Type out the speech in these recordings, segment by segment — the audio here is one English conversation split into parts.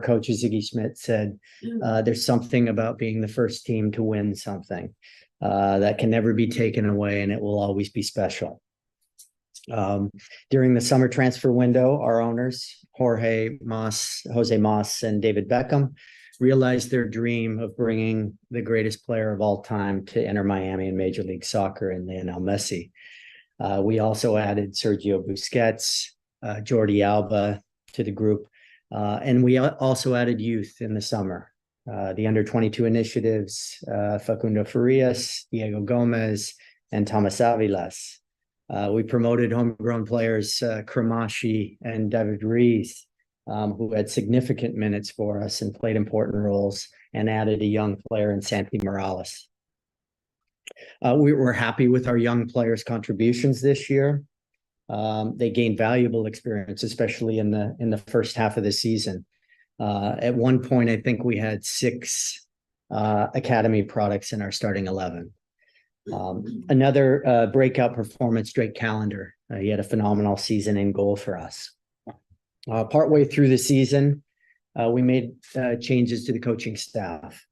coach, Ziggy Schmidt, said, there's something about being the first team to win something that can never be taken away, and it will always be special. During the summer transfer window, our owners, Jose Mas, and David Beckham, realized their dream of bringing the greatest player of all time to Inter Miami in Major League Soccer in Lionel Messi. We also added Sergio Busquets, Jordi Alba to the group, and we also added youth in the summer. The under-22 initiatives, Facundo Farias, Diego Gomez, and Thomas Avilas. We promoted homegrown players, Kramashi and David Ruiz, who had significant minutes for us and played important roles, and added a young player in Santi Morales. We were happy with our young players' contributions this year. They gained valuable experience, especially in the first half of the season. At one point, I think we had 6 academy products in our starting 11. Another breakout performance, Drake Callender. He had a phenomenal season in goal for us. Partway through the season, we made changes to the coaching staff.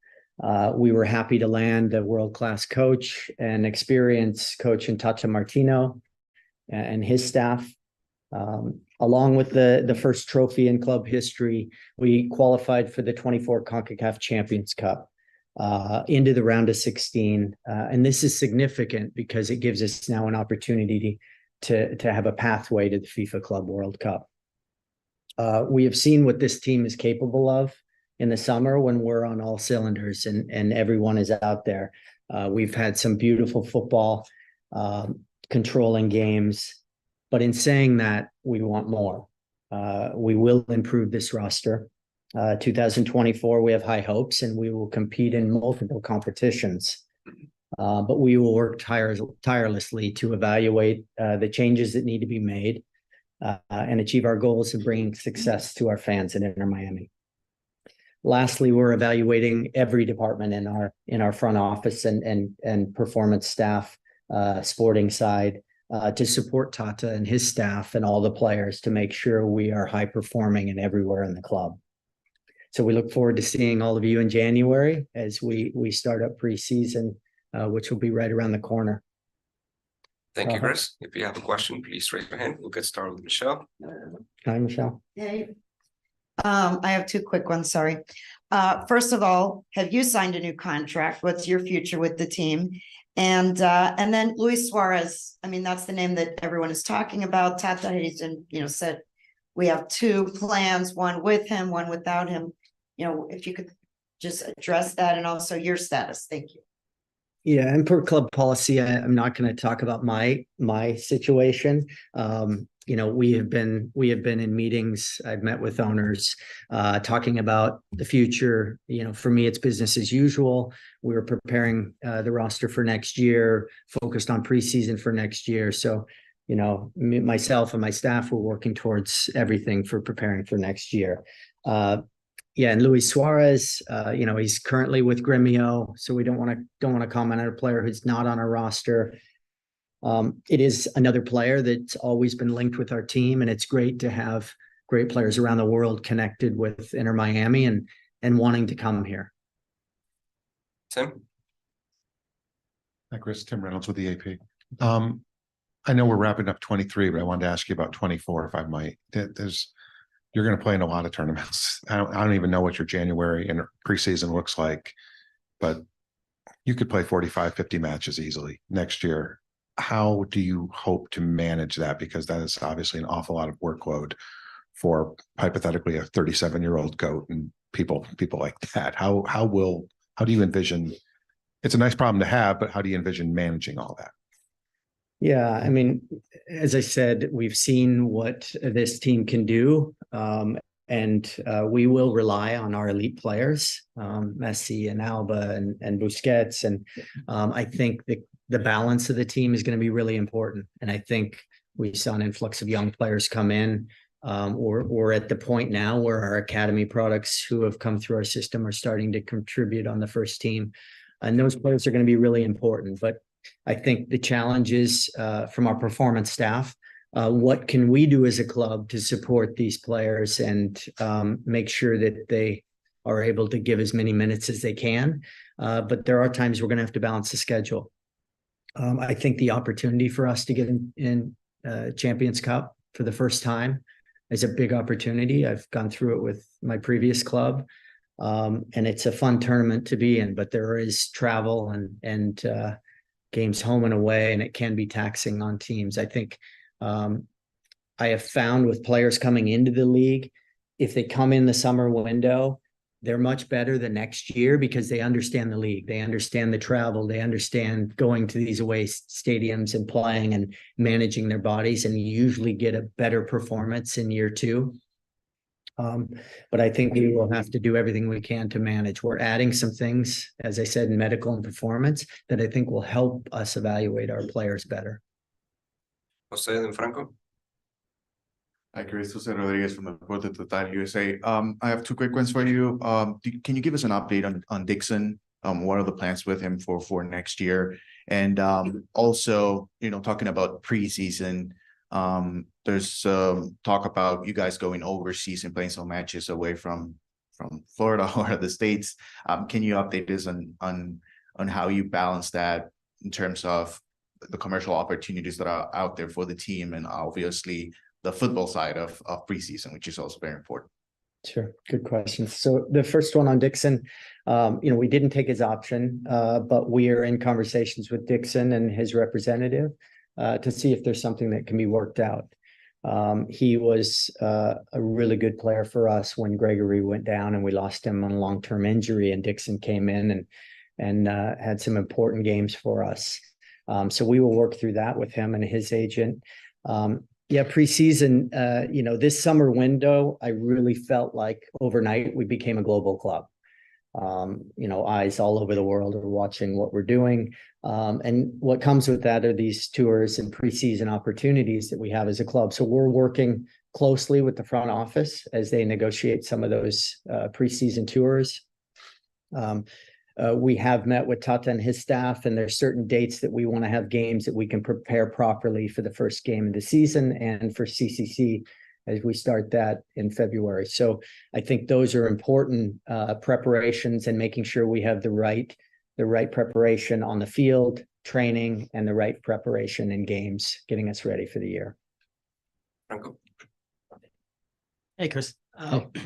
We were happy to land a world-class coach and experienced coach in Tata Martino and his staff. Along with the first trophy in club history, we qualified for the 24 CONCACAF Champions Cup into the round of 16. And this is significant because it gives us now an opportunity to have a pathway to the FIFA Club World Cup. We have seen what this team is capable of in the summer when we're on all cylinders and everyone is out there. We've had some beautiful football, controlling games, but in saying that, we want more. We will improve this roster. 2024, we have high hopes and we will compete in multiple competitions. But we will work tirelessly to evaluate the changes that need to be made and achieve our goals of bringing success to our fans in Inter Miami. Lastly, we're evaluating every department in our front office and performance staff, sporting side, to support Tata and his staff and all the players to make sure we are high performing and everywhere in the club. So we look forward to seeing all of you in January as we start up preseason, which will be right around the corner. Thank you, Chris. If you have a question, please raise your hand. We'll get started with Michelle. Hi, Michelle. Hey. I have 2 quick ones, sorry. First of all, have you signed a new contract? What's your future with the team? And then Luis Suarez, I mean, that's the name that everyone is talking about. Tata has said we have 2 plans, one with him, one without him. If you could just address that and also your status. Thank you. Yeah, and per club policy, I'm not going to talk about my situation. We have been in meetings. I've met with owners talking about the future. For me, it's business as usual. We were preparing the roster for next year, focused on preseason for next year. So, myself and my staff were working towards everything for preparing for next year. And Luis Suarez, he's currently with Gremio, so we don't want to comment on a player who's not on our roster. It is another player that's always been linked with our team, and it's great to have great players around the world connected with Inter Miami and wanting to come here. Tim? Hi, Chris. Tim Reynolds with the AP. I know we're wrapping up 23, but I wanted to ask you about 24, if I might. You're going to play in a lot of tournaments. I don't even know what your January and preseason looks like, but you could play 45, 50 matches easily next year. How do you hope to manage that? Because that is obviously an awful lot of workload for hypothetically a 37-year-old GOAT and people like that. How do you envision? It's a nice problem to have, but how do you envision managing all that? Yeah, I mean, as I said, we've seen what this team can do, and we will rely on our elite players, Messi and Alba and Busquets. And I think the balance of the team is going to be really important. And I think we saw an influx of young players come in. We're at the point now where our academy products who have come through our system are starting to contribute on the first team. And those players are going to be really important. But I think the challenges from our performance staff what can we do as a club to support these players and make sure that they are able to give as many minutes as they can. But there are times we're going to have to balance the schedule. I think the opportunity for us to get in Champions Cup for the first time is a big opportunity. I've gone through it with my previous club, and it's a fun tournament to be in, but there is travel and games home and away, and it can be taxing on teams. I think I have found with players coming into the league, if they come in the summer window, they're much better the next year because they understand the league. They understand the travel. They understand going to these away stadiums and playing and managing their bodies, and usually get a better performance in year two. But I think we will have to do everything we can to manage. We're adding some things, as I said, in medical and performance that I think will help us evaluate our players better. Jose and Franco. Hi, Chris. Jose Rodriguez from Deportes Total USA. I have two quick ones for you. Can you give us an update on Dixon? What are the plans with him for next year? And also, talking about preseason, there's talk about you guys going overseas and playing some matches away from Florida or the States. Can you update us on how you balance that in terms of the commercial opportunities that are out there for the team, and obviously the football side of preseason, which is also very important? Sure. Good question. So the first one on Dixon, we didn't take his option, but we are in conversations with Dixon and his representative to see if there's something that can be worked out. He was a really good player for us when Gregory went down and we lost him on a long-term injury, and Dixon came in and had some important games for us. So we will work through that with him and his agent. Preseason, this summer window, I really felt like overnight we became a global club. Eyes all over the world are watching what we're doing. And what comes with that are these tours and preseason opportunities that we have as a club. So we're working closely with the front office as they negotiate some of those preseason tours. We have met with Tata and his staff, and there's certain dates that we want to have games that we can prepare properly for the first game of the season and for CCC as we start that in February. So I think those are important preparations, and making sure we have the right preparation on the field, training, and the right preparation in games, getting us ready for the year. Franco. Hey, Chris.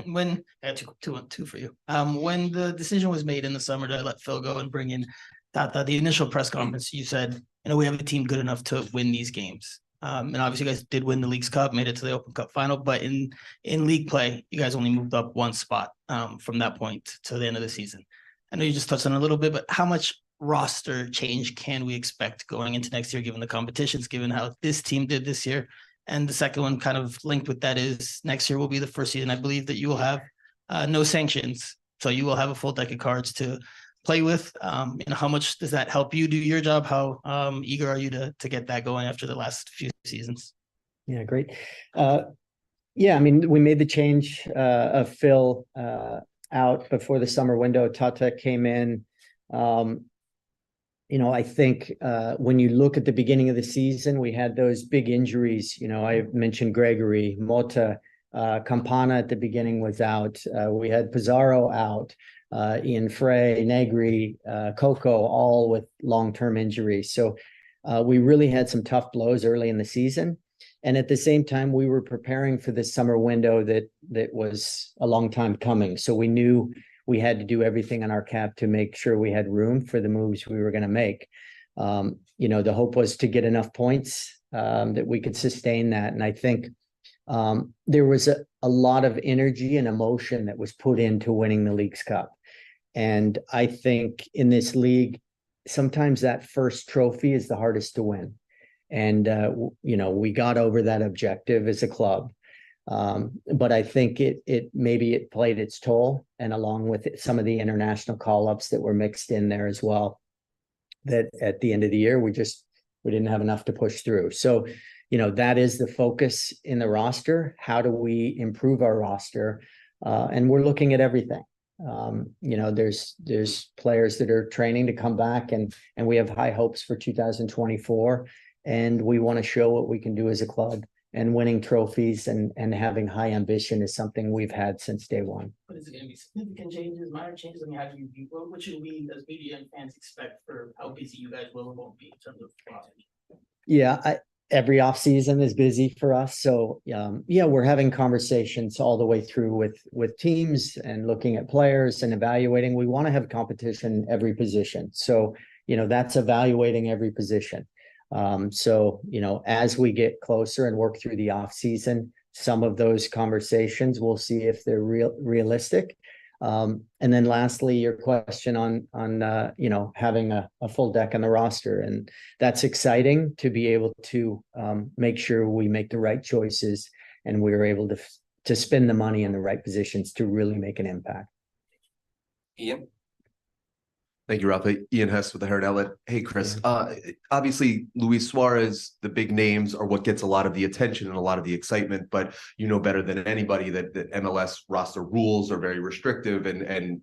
When I had two for you. When the decision was made in the summer to let Phil go and bring in Tata, the initial press conference, you said, we have a team good enough to win these games. And obviously you guys did win the Leagues Cup, made it to the Open Cup final, but in league play, you guys only moved up one spot from that point to the end of the season. I know you just touched on it a little bit, but how much roster change can we expect going into next year, given the competitions, given how this team did this year? And the second one kind of linked with that is next year will be the first season, I believe, that you will have no sanctions. So you will have a full deck of cards to play with. How much does that help you do your job? How eager are you to get that going after the last few seasons? Yeah, great. We made the change of Phil out before the summer window. Tata came in. I think when you look at the beginning of the season, we had those big injuries. I mentioned Gregory, Mota, Campana at the beginning was out. We had Pizarro out, Ian Frey, Negri, Coco, all with long-term injuries. So we really had some tough blows early in the season. And at the same time, we were preparing for this summer window that was a long time coming. So we knew we had to do everything on our cap to make sure we had room for the moves we were going to make. The hope was to get enough points that we could sustain that. And I think there was a lot of energy and emotion that was put into winning the Leagues Cup. And I think in this league, sometimes that first trophy is the hardest to win. And, we got over that objective as a club. But I think it played its toll, and along with it, some of the international call-ups that were mixed in there as well, that at the end of the year, we didn't have enough to push through. So, that is the focus in the roster. How do we improve our roster? And we're looking at everything. There's players that are training to come back, and we have high hopes for 2024. And we want to show what we can do as a club and winning trophies and having high ambition is something we've had since day one. But is it going to be significant changes, minor changes? I mean, how do you, what should we as media and fans expect for how busy you guys will or won't be in terms of process? Yeah, every off season is busy for us. So yeah, we're having conversations all the way through with teams and looking at players and evaluating. We want to have competition every position. So, that's evaluating every position. So, as we get closer and work through the off season, some of those conversations, we'll see if they're realistic. And then lastly, your question on having a full deck on the roster, and that's exciting to be able to make sure we make the right choices and we're able to spend the money in the right positions to really make an impact. Ian? Thank you, Rafa. Ian Hess with the Herald Outlet. Hey, Chris. Obviously, Luis Suarez, the big names are what gets a lot of the attention and a lot of the excitement, but you know better than anybody that MLS roster rules are very restrictive and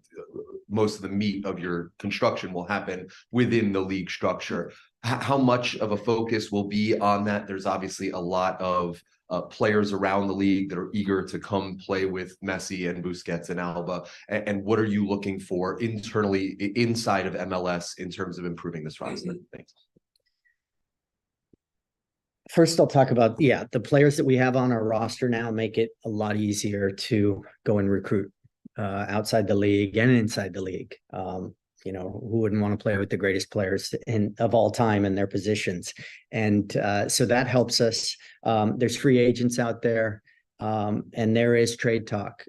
most of the meat of your construction will happen within the league structure. How much of a focus will be on that? There's obviously a lot of players around the league that are eager to come play with Messi and Busquets and Alba. And what are you looking for internally inside of MLS in terms of improving this roster? Thanks. First, I'll talk about, the players that we have on our roster now make it a lot easier to go and recruit outside the league and inside the league. Who wouldn't want to play with the greatest players of all time in their positions? And so that helps us. There's free agents out there, and there is trade talk.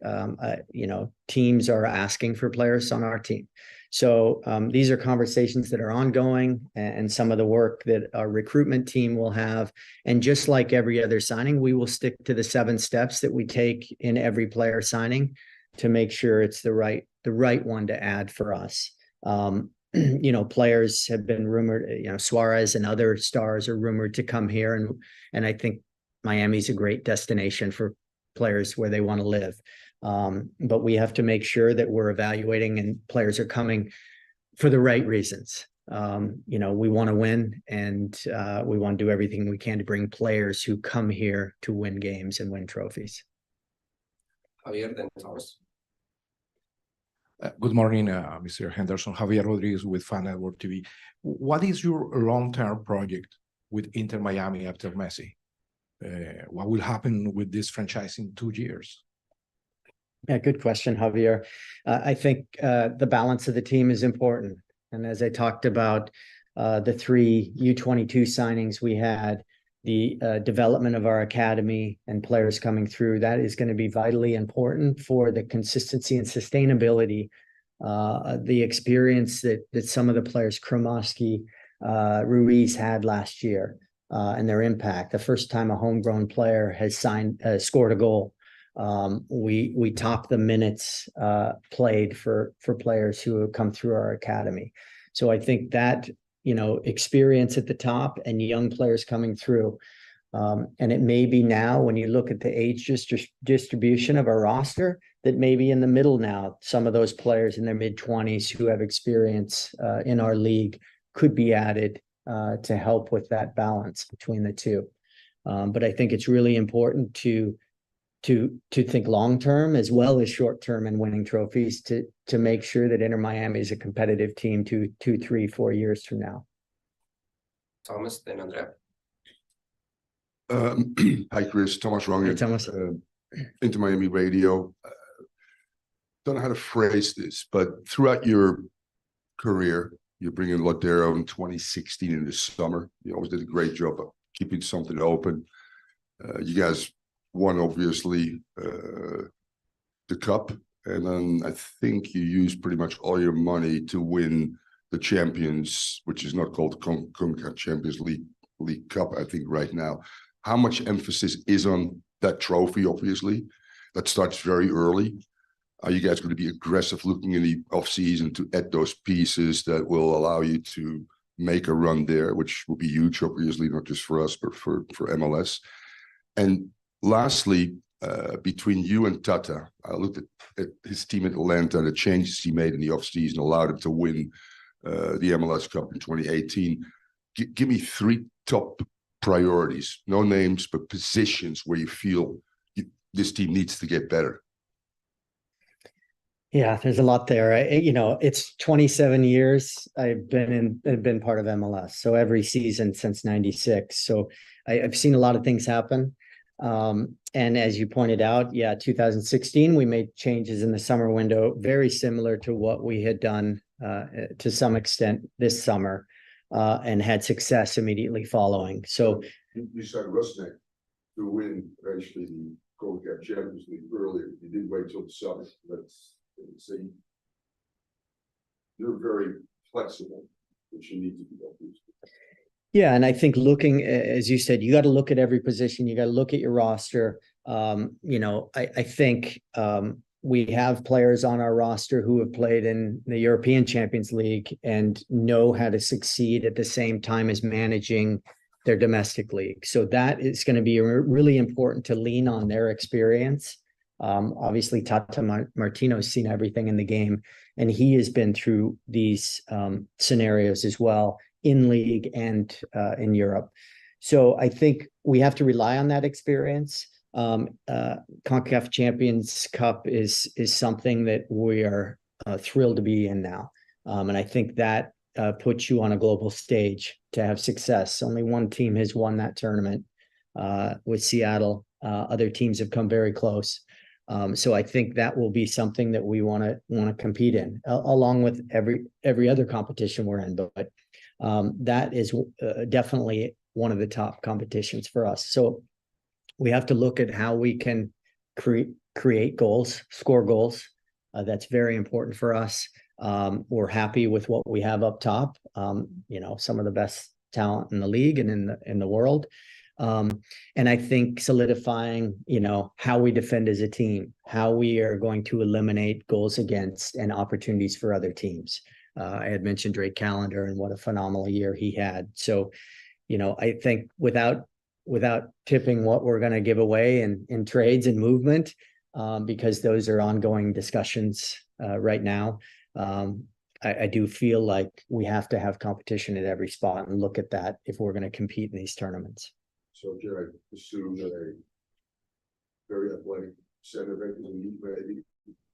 Teams are asking for players on our team. So these are conversations that are ongoing, and some of the work that our recruitment team will have. And just like every other signing, we will stick to the 7 steps that we take in every player signing to make sure it's the right one to add for us. Players have been rumored, Suarez and other stars are rumored to come here. And I think Miami's a great destination for players where they want to live. But we have to make sure that we're evaluating and players are coming for the right reasons. We want to win, and we want to do everything we can to bring players who come here to win games and win trophies. Javier, then Thomas. Good morning, Mr. Henderson. Javier Rodriguez with Fan Network TV. What is your long-term project with Inter Miami after Messi? What will happen with this franchise in 2 years? Yeah, good question, Javier. I think the balance of the team is important. And as I talked about, the 3 U22 signings we had, the development of our academy and players coming through, that is going to be vitally important for the consistency and sustainability, the experience that some of the players, Kromoski, Ruiz had last year, and their impact. The first time a homegrown player has scored a goal. We top the minutes played for players who have come through our academy. So I think that experience at the top and young players coming through. And it may be now, when you look at the age distribution of our roster, that maybe in the middle now, some of those players in their mid-20s who have experience in our league could be added to help with that balance between the two. But I think it's really important to think long-term as well as short-term in winning trophies to make sure that Inter Miami is a competitive team 2, 3, 4 years from now. Thomas, then Andrea. Hi, Chris. Thomas Ronger. Hey, Thomas. Inter Miami Radio. Don't know how to phrase this, but throughout your career, you bring in Lodero in 2016 in the summer. You always did a great job of keeping something open. You guys won, obviously, the cup, and then I think you used pretty much all your money to win the Champions, which is not called CONCACAF Champions League Cup, I think, right now. How much emphasis is on that trophy? Obviously, that starts very early. Are you guys going to be aggressive looking in the off-season to add those pieces that will allow you to make a run there, which will be huge, obviously, not just for us, but for MLS? And lastly, between you and Tata, I looked at his team at Atlanta, the changes he made in the offseason allowed him to win the MLS Cup in 2018. Give me 3 top priorities, no names, but positions where you feel this team needs to get better? Yeah, there's a lot there. It's 27 years I've been part of MLS. So every season since 96. So I've seen a lot of things happen. And as you pointed out, 2016, we made changes in the summer window, very similar to what we had done to some extent this summer, and had success immediately following. So you said Rusnek to win eventually the CONCACAF Champions League earlier. You didn't wait till the summer. Let's see. You're very flexible, which you need to be able to. Yeah, and I think looking, as you said, you got to look at every position. You got to look at your roster. I think we have players on our roster who have played in the European Champions League and know how to succeed at the same time as managing their domestic league. So that is going to be really important to lean on their experience. Obviously, Tata Martino's seen everything in the game, and he has been through these scenarios as well in league and in Europe. So I think we have to rely on that experience. CONCACAF Champions Cup is something that we are thrilled to be in now. And I think that puts you on a global stage to have success. Only one team has won that tournament with Seattle. Other teams have come very close. So I think that will be something that we want to compete in, along with every other competition we're in. But that is definitely one of the top competitions for us. So we have to look at how we can create goals, score goals. That's very important for us. We're happy with what we have up top. Some of the best talent in the league and in the world. And I think solidifying, how we defend as a team, how we are going to eliminate goals against and opportunities for other teams. I had mentioned Drake Callender and what a phenomenal year he had. So, I think without tipping what we're going to give away in trades and movement, because those are ongoing discussions right now. I do feel like we have to have competition at every spot and look at that if we're going to compete in these tournaments. So can I assume that a very athletic center back is a need maybe,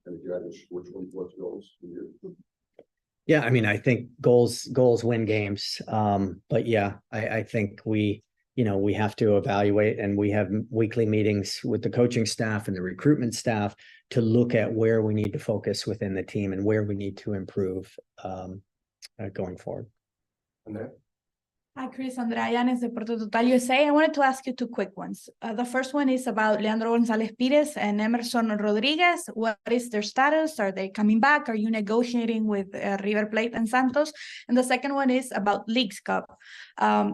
and a guy that scores 20+ goals a year? Yeah, I mean, I think goals win games. But yeah, I think we have to evaluate, and we have weekly meetings with the coaching staff and the recruitment staff to look at where we need to focus within the team and where we need to improve going forward. And then? Hi, Chris. Andrea Yanes, Deportes Total USA. I wanted to ask you two quick ones. The first one is about Leandro González Pires and Emerson Rodriguez. What is their status? Are they coming back? Are you negotiating with River Plate and Santos? And the second one is about Leagues Cup.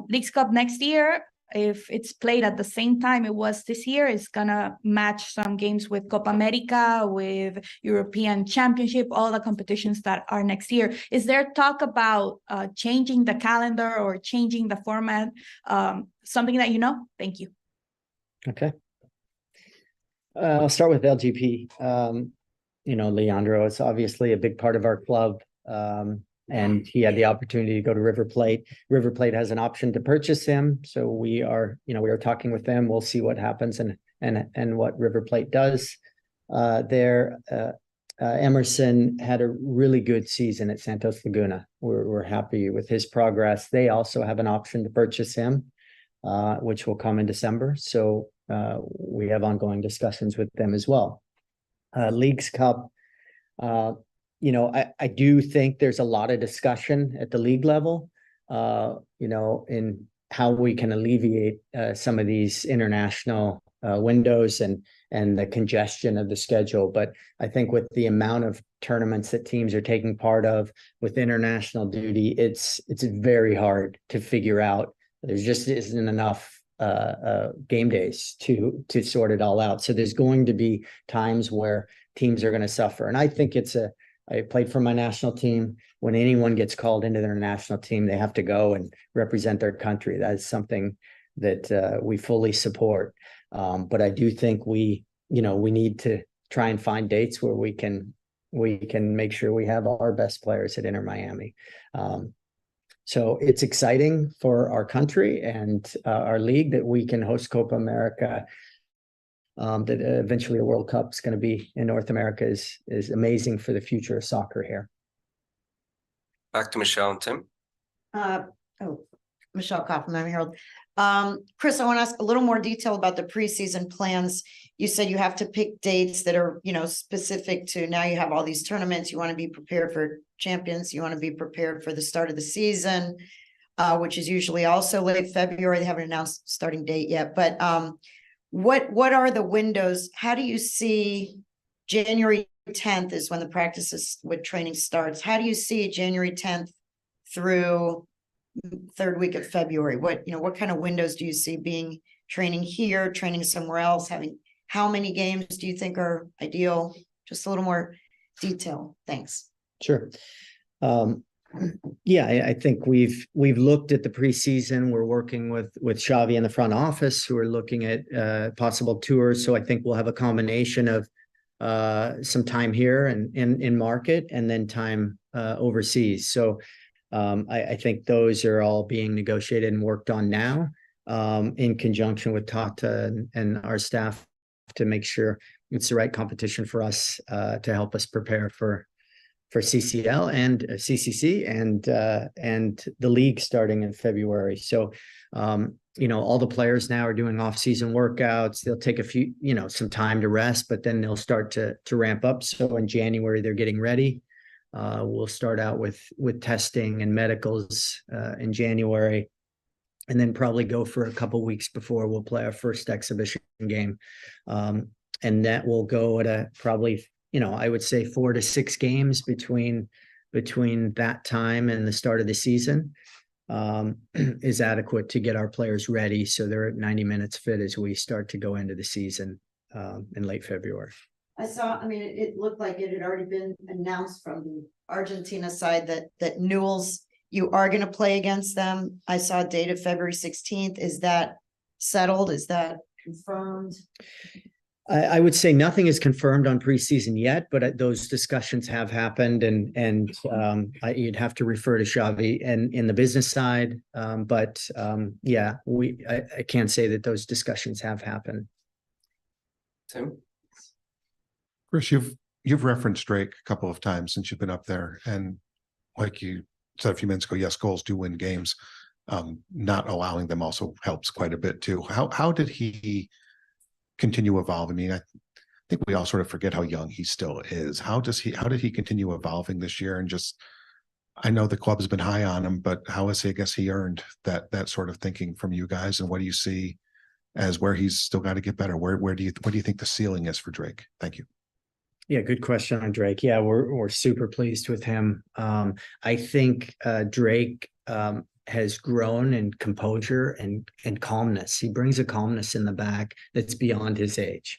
Leagues Cup next year, if it's played at the same time it was this year, it's gonna match some games with Copa America, with European Championship, all the competitions that are next year. Is there talk about changing the calendar or changing the format? Something that you know? Thank you. Okay. I'll start with LGP. Leandro is obviously a big part of our club. And he had the opportunity to go to River Plate. River Plate has an option to purchase him. So we are talking with them. We'll see what happens and what River Plate does there. Emerson had a really good season at Santos Laguna. We're happy with his progress. They also have an option to purchase him, which will come in December. So we have ongoing discussions with them as well. Leagues Cup, I do think there's a lot of discussion at the league level, in how we can alleviate some of these international windows and the congestion of the schedule. But I think with the amount of tournaments that teams are taking part of with international duty, it's very hard to figure out. There just isn't enough game days to sort it all out. So there's going to be times where teams are going to suffer. And I think I played for my national team. When anyone gets called into their national team, they have to go and represent their country. That is something that we fully support. But I do think we need to try and find dates where we can make sure we have our best players at Inter Miami. So it's exciting for our country and our league that we can host Copa America. That eventually a World Cup is going to be in North America is amazing for the future of soccer here. Back to Michelle and Tim. Michelle Kaufman, I'm Herald. Chris, I want to ask a little more detail about the preseason plans. You said you have to pick dates that are, specific to now you have all these tournaments. You want to be prepared for champions. You want to be prepared for the start of the season, which is usually also late February. They haven't announced starting date yet, but what are the windows? How do you see January 10th is when the practices with training starts. How do you see January 10th through third week of February? What kind of windows do you see being training here, training somewhere else, having how many games do you think are ideal? Just a little more detail. Thanks. Sure. Yeah, I think we've looked at the preseason. We're working with Xavi in the front office, who are looking at possible tours. So I think we'll have a combination of some time here and in market, and then time overseas. So I think those are all being negotiated and worked on now, in conjunction with Tata and our staff, to make sure it's the right competition for us, to help us prepare for CCL and CCC and the league starting in February. So all the players now are doing off-season workouts. They'll take a few, some time to rest, but then they'll start to ramp up. So in January, they're getting ready. We'll start out with testing and medicals in January, and then probably go for a couple weeks before we'll play our first exhibition game. And that will go at probably, I would say 4 to 6 games between that time and the start of the season is adequate to get our players ready, so they're at 90 minutes fit as we start to go into the season in late February. It looked like it had already been announced from the Argentina side that Newell's, you are going to play against them. I saw a date of February 16th. Is that settled? Is that confirmed? I would say nothing is confirmed on preseason yet, but those discussions have happened, and you'd have to refer to Xavi and in the business side. Yeah, I can't say that those discussions have happened. Tim? Chris, you've referenced Drake a couple of times since you've been up there, and like you said a few minutes ago, yes, goals do win games. Not allowing them also helps quite a bit too. How did he continue evolving? I think we all sort of forget how young he still is. How did he continue evolving this year? And just, I know the club has been high on him, but how has he earned that sort of thinking from you guys? And what do you see as where he's still got to get better? What do you think the ceiling is for Drake? Thank you. Yeah, good question on Drake. Yeah, we're super pleased with him. I think Drake has grown in composure and calmness. He brings a calmness in the back that's beyond his age.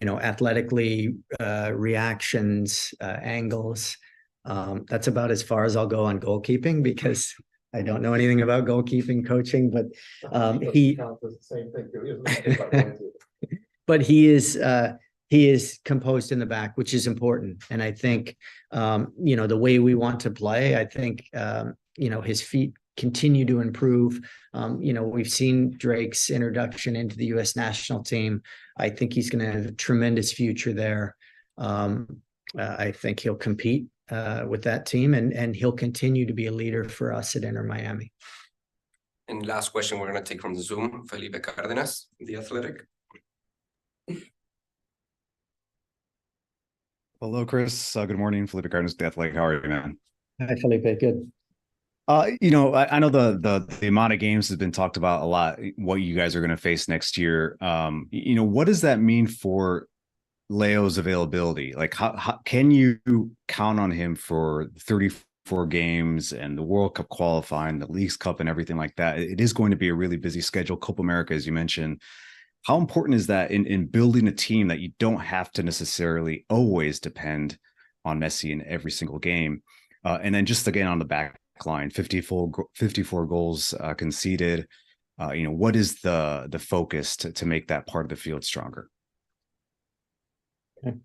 Athletically, reactions, angles. That's about as far as I'll go on goalkeeping, because I don't know anything about goalkeeping coaching, but he is composed in the back, which is important. And I think, the way we want to play, I think, his feet continue to improve. We've seen Drake's introduction into the U.S. national team. I think he's going to have a tremendous future there. I think he'll compete with that team, and he'll continue to be a leader for us at Inter Miami. And last question we're going to take from the Zoom, Felipe Cárdenas, The Athletic. Hello, Chris. Good morning. Felipe Cárdenas, The Athletic. How are you, man? Hi, Felipe. Good. I know the amount of games has been talked about a lot, what you guys are going to face next year. What does that mean for Leo's availability? Like, how can you count on him for 34 games and the World Cup qualifying, the Leagues Cup and everything like that? It is going to be a really busy schedule. Copa America, as you mentioned. How important is that in building a team that you don't have to necessarily always depend on Messi in every single game? And then just again on the back line, 54 goals conceded. What is the focus to make that part of the field stronger? Okay.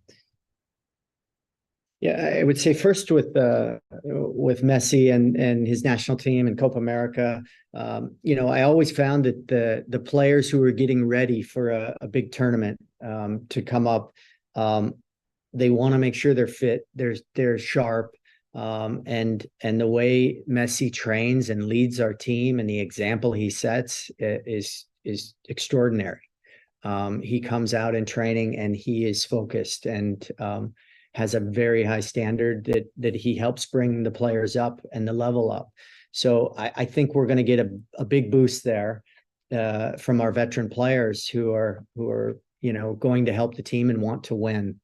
Yeah, I would say first with Messi and his national team and Copa America, I always found that the players who were getting ready for a big tournament to come up, they want to make sure they're fit, they're sharp, and the way Messi trains and leads our team and the example he sets is extraordinary. He comes out in training and he is focused and has a very high standard that he helps bring the players up and the level up. So I think we're going to get a big boost there from our veteran players who are going to help the team and want to win.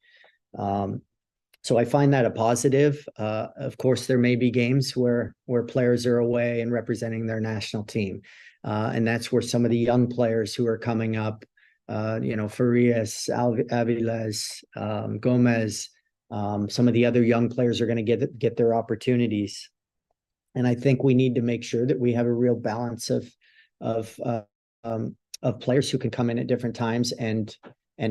So I find that a positive. Of course, there may be games where players are away and representing their national team, and that's where some of the young players who are coming up, Farias, Aviles, Gomez. Some of the other young players are going to get their opportunities, and I think we need to make sure that we have a real balance of players who can come in at different times and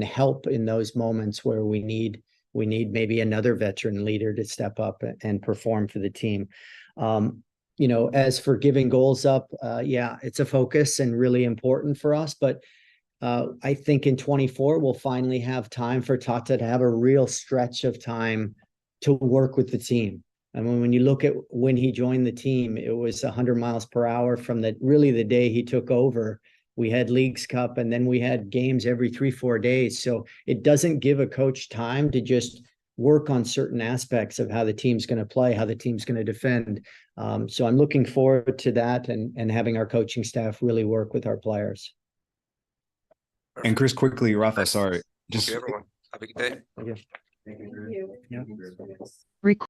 help in those moments where we need maybe another veteran leader to step up and perform for the team. As for giving goals up, it's a focus and really important for us, but I think in 24, we'll finally have time for Tata to have a real stretch of time to work with the team. I mean, when you look at when he joined the team, it was 100 miles per hour from the day he took over. We had Leagues Cup and then we had games every 3-4 days. So it doesn't give a coach time to just work on certain aspects of how the team's going to play, how the team's going to defend. So I'm looking forward to that and having our coaching staff really work with our players. And Chris, quickly, Rafa, sorry. Thank you, everyone. Have a good day. Thank you. Record.